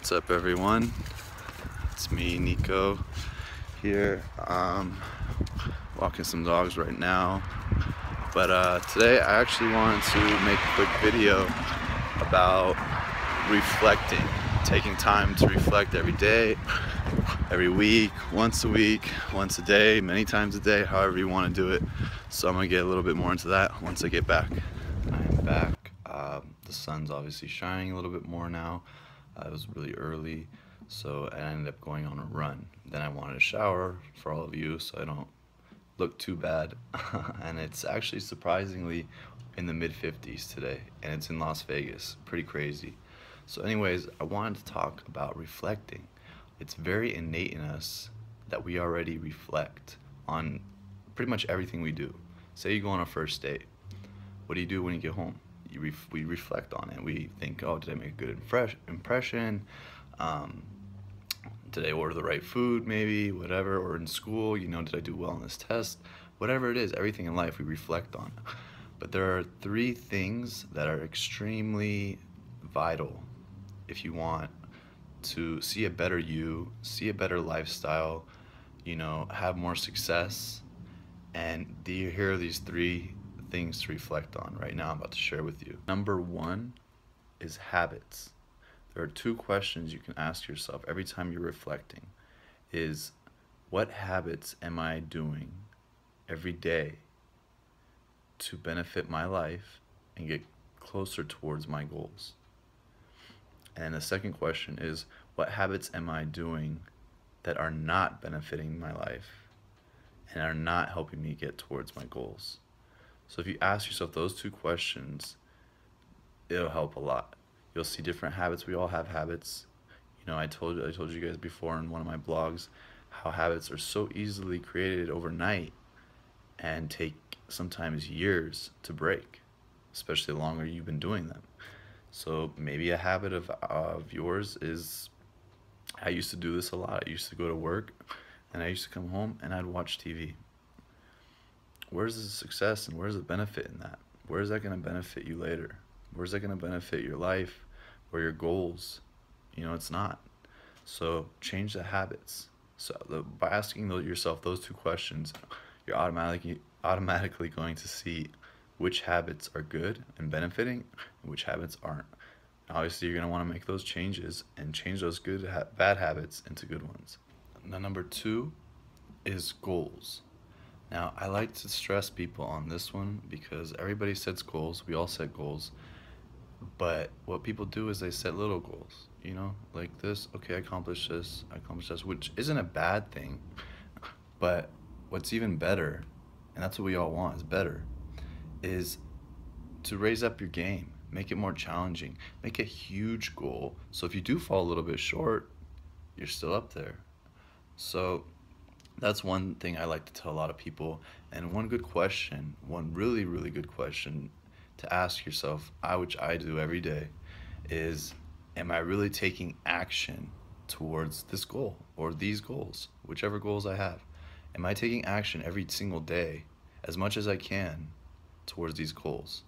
What's up, everyone? It's me, Nico, here. Walking some dogs right now. But today I actually wanted to make a quick video about reflecting, taking time to reflect every day, every week, once a day, many times a day, however you want to do it. So I'm gonna get a little bit more into that once I get back. I am back. The sun's obviously shining a little bit more now. It was really early, so I ended up going on a run. Then I wanted to shower for all of you so I don't look too bad. And it's actually surprisingly in the mid-50s today, and it's in Las Vegas. Pretty crazy. So anyways, I wanted to talk about reflecting. It's very innate in us that we already reflect on pretty much everything we do. Say you go on a first date. What do you do when you get home? We reflect on it. We think, oh, did I make a good impression? Did I order the right food, maybe, whatever? Or in school, you know, did I do well on this test? Whatever it is, everything in life we reflect on. But there are 3 things that are extremely vital if you want to see a better you, see a better lifestyle, you know, have more success. And here are these 3 things to reflect on right now I'm about to share with you. Number 1 is habits. There are 2 questions you can ask yourself every time you're reflecting. Is what habits am I doing every day to benefit my life and get closer towards my goals? And the second question is, what habits am I doing that are not benefiting my life and are not helping me get towards my goals? So if you ask yourself those 2 questions, it'll help a lot. You'll see different habits. We all have habits. You know, I told you guys before in one of my blogs how habits are so easily created overnight and take sometimes years to break, especially the longer you've been doing them. So maybe a habit of yours is, I used to do this a lot. I used to go to work and I used to come home and I'd watch TV. Where's the success and where's the benefit in that? Where is that going to benefit you later? Where's that going to benefit your life or your goals? You know, it's not. So change the habits. So by asking yourself those 2 questions, you're automatically going to see which habits are good and benefiting and which habits aren't. Obviously, you're going to want to make those changes and change those bad habits into good ones. Now, number 2 is goals. Now, I like to stress people on this one because everybody sets goals. We all set goals. But what people do is they set little goals, you know, like this. Okay, I accomplished this, which isn't a bad thing. But what's even better, and that's what we all want, is better, is to raise up your game, make it more challenging, make a huge goal. So if you do fall a little bit short, you're still up there. So that's one thing I like to tell a lot of people. And one good question, one really, really good question to ask yourself, which I do every day, is, am I really taking action towards this goal or these goals, whichever goals I have? Am I taking action every single day, as much as I can, towards these goals?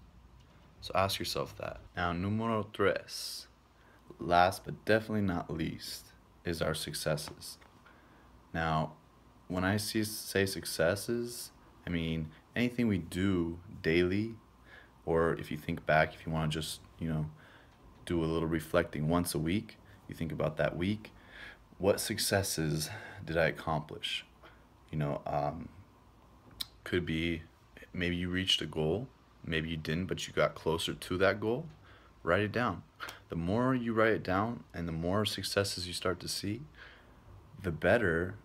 So ask yourself that. Now, numero 3, last but definitely not least, is our successes. Now, when I say successes, I mean anything we do daily, or if you think back, if you want to just, you know, do a little reflecting once a week, you think about that week, what successes did I accomplish? You know, could be maybe you reached a goal, maybe you didn't, but you got closer to that goal. Write it down. The more you write it down and the more successes you start to see, the better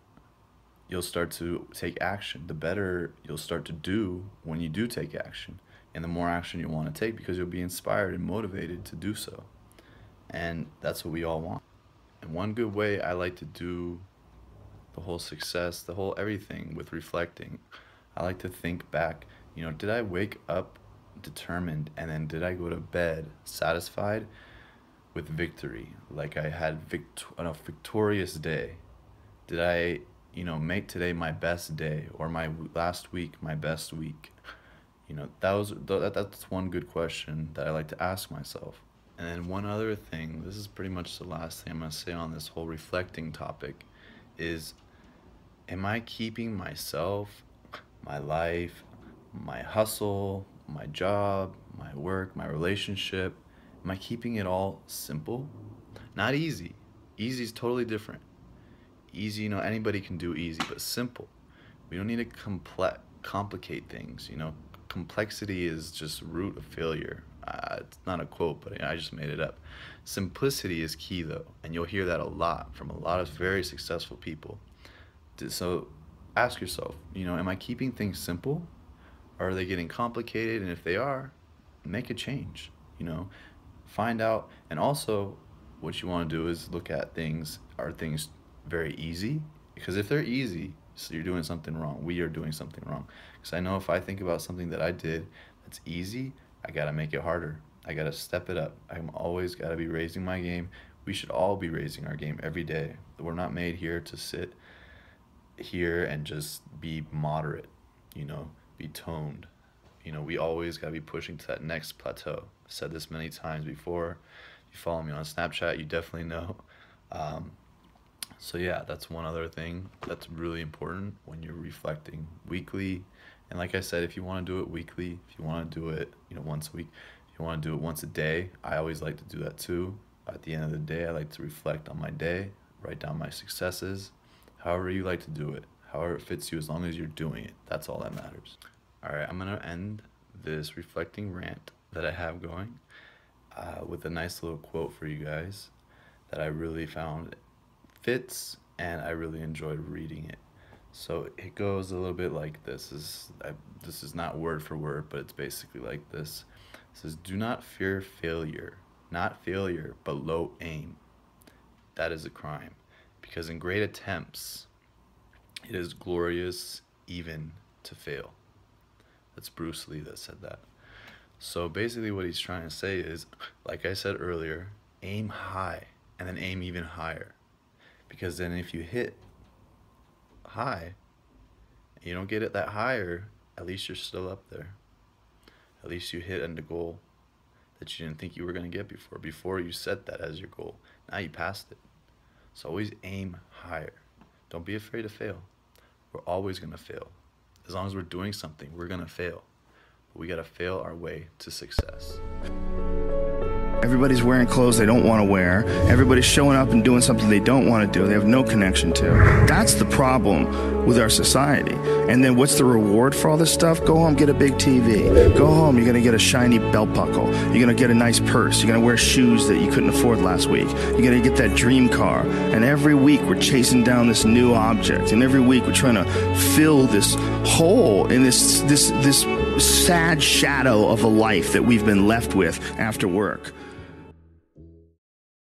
you'll start to take action, the better you'll start to do when you do take action, and the more action you want to take because you'll be inspired and motivated to do so. And that's what we all want. And one good way I like to do the whole success, the whole everything with reflecting, I like to think back, you know, did I wake up determined, and then did I go to bed satisfied with victory? Like I had a victorious day. Did I, you know, make today my best day, or my last week my best week? You know, that's one good question that I like to ask myself. And then one other thing, this is pretty much the last thing I'm going to say on this whole reflecting topic, is am I keeping myself, my life, my hustle, my job, my work, my relationship, am I keeping it all simple? Not easy. Easy is totally different. Easy, anybody can do easy, but simple. We don't need to complicate things, Complexity is just root of failure. It's not a quote, but I just made it up. Simplicity is key, though, and you'll hear that a lot from a lot of very successful people. So ask yourself, am I keeping things simple? Or are they getting complicated? And if they are, make a change, Find out. And also, what you want to do is look at things. Are things very easy? Because if they're easy, so you're doing something wrong. We are doing something wrong. Because I know if I think about something that I did that's easy, I got to make it harder. I got to step it up. I'm always got to be raising my game. We should all be raising our game every day. We're not made here to sit here and just be moderate, be toned. We always got to be pushing to that next plateau. I've said this many times before. If you follow me on Snapchat, you definitely know. So yeah, that's one other thing that's really important when you're reflecting weekly. And like I said, if you want to do it weekly, if you want to do it, once a week, if you want to do it once a day, I always like to do that too. At the end of the day, I like to reflect on my day, write down my successes, however you like to do it, however it fits you, as long as you're doing it. That's all that matters. All right, I'm going to end this reflecting rant that I have going with a nice little quote for you guys that I really found fits, and I really enjoyed reading it. So it goes a little bit like this. This is not word for word, but it's basically like this. It says, "Do not fear failure, not failure, but low aim. That is a crime, because in great attempts, it is glorious even to fail." That's Bruce Lee that said that. So basically what he's trying to say is, like I said earlier, aim high and then aim even higher. Because then if you hit high, and you don't get it that higher, at least you're still up there. At least you hit a goal that you didn't think you were going to get before. Before you set that as your goal. Now you passed it. So always aim higher. Don't be afraid to fail. We're always going to fail. As long as we're doing something, we're going to fail. But we got to fail our way to success. Everybody's wearing clothes they don't want to wear. Everybody's showing up and doing something they don't want to do. They have no connection to. That's the problem with our society. And then what's the reward for all this stuff? Go home, get a big TV. Go home, you're going to get a shiny belt buckle. You're going to get a nice purse. You're going to wear shoes that you couldn't afford last week. You're going to get that dream car. And every week we're chasing down this new object. And every week we're trying to fill this hole in this sad shadow of a life that we've been left with after work.